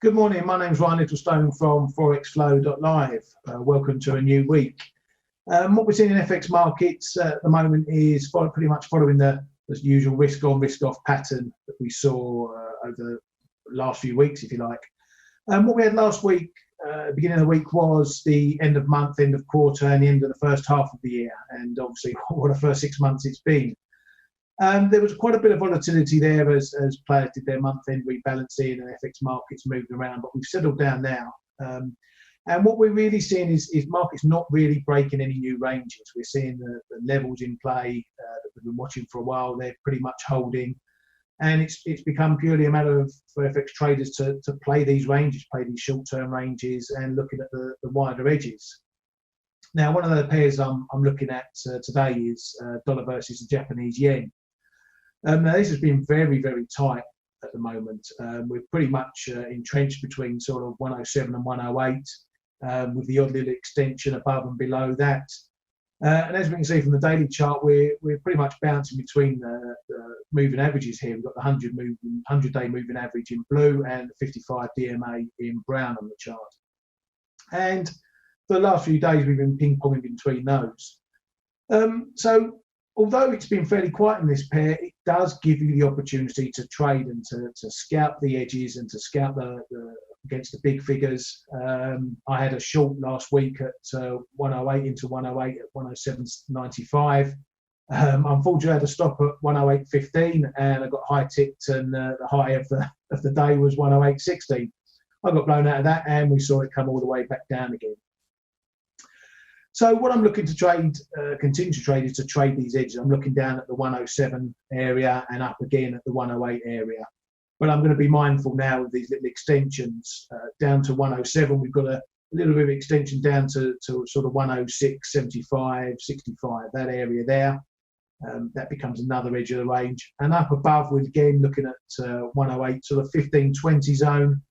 Good morning, my name's Ryan Littlestone from forexflow.live. Welcome to a new week. What we're seeing in FX markets at the moment is pretty much following the usual risk on, risk off pattern that we saw over the last few weeks, if you like. What we had last week, beginning of the week, was the end of month, end of quarter, and the end of the first half of the year. And obviously, what the first 6 months it's been. There was quite a bit of volatility there as players did their month-end rebalancing and FX markets moved around, but we've settled down now. And what we're really seeing is markets not really breaking any new ranges. We're seeing the levels in play that we've been watching for a while. They're pretty much holding. And it's become purely a matter of for FX traders to play these ranges, play these short-term ranges and looking at the wider edges. Now, one of the pairs I'm looking at today is dollar versus the Japanese yen. Now, this has been very, very tight at the moment. We're pretty much entrenched between sort of 107 and 108, with the odd little extension above and below that. And as we can see from the daily chart, we're pretty much bouncing between the moving averages here. We've got the 100-day moving average in blue and the 55 DMA in brown on the chart. And for the last few days, we've been ping-ponging between those. So although it's been fairly quiet in this pair, it does give you the opportunity to trade and to scout the edges and to scout against the big figures. I had a short last week at 108 into 108 at 107.95. Unfortunately, I had to stop at 108.15 and I got high ticked, and the high of the day was 108.16. I got blown out of that, and we saw it come all the way back down again. So what I'm looking to trade, continue to trade, is to trade these edges. I'm looking down at the 107 area and up again at the 108 area. But I'm going to be mindful now of these little extensions. Down to 107, we've got a little bit of extension down to sort of 106, 75, 65, that area there. That becomes another edge of the range. And up above, we're again looking at 108, sort of 15-20 zone,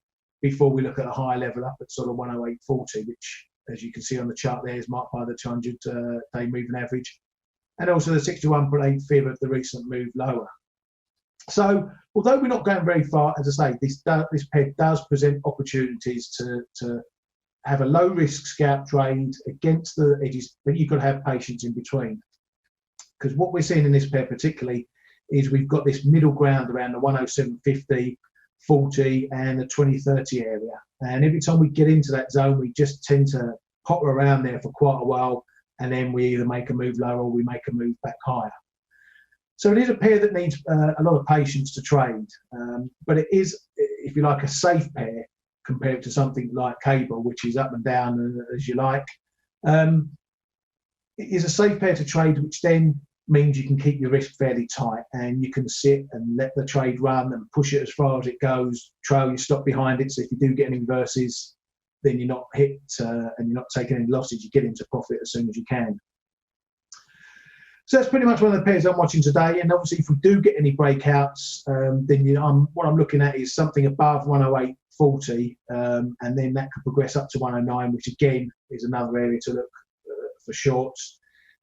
before we look at a higher level up at sort of 108.40, which, as you can see on the chart there, is marked by the 200-day moving average, and also the 61.8 fib of the recent move lower. So, although we're not going very far, as I say, this pair does present opportunities to have a low-risk scalp trade against the edges, but you've got to have patience in between. Because what we're seeing in this pair particularly is we've got this middle ground around the 107.50, 40 and the 20-30 area, and every time we get into that zone we just tend to hover around there for quite a while, and then we either make a move lower or we make a move back higher. So it is a pair that needs a lot of patience to trade, but it is, if you like, a safe pair compared to something like cable, which is up and down as you like. It is a safe pair to trade, which then means you can keep your risk fairly tight and you can sit and let the trade run and push it as far as it goes, trail your stop behind it, so if you do get any reverses, then you're not hit and you're not taking any losses, you get into profit as soon as you can. So that's pretty much one of the pairs I'm watching today, and obviously if we do get any breakouts, then what I'm looking at is something above 108.40, and then that could progress up to 109, which again is another area to look for shorts.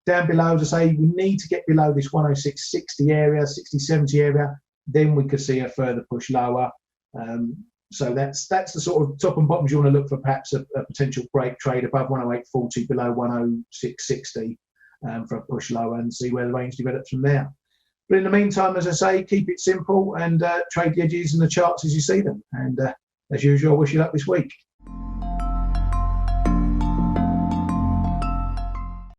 Down below, as I say, we need to get below this 106.60 area, 60.70 area, then we could see a further push lower. So that's the sort of top and bottoms you want to look for, perhaps a potential break trade above 108.40, below 106.60 for a push lower, and see where the range develops from there. But in the meantime, as I say, keep it simple and trade the edges and the charts as you see them. And as usual, I wish you luck this week.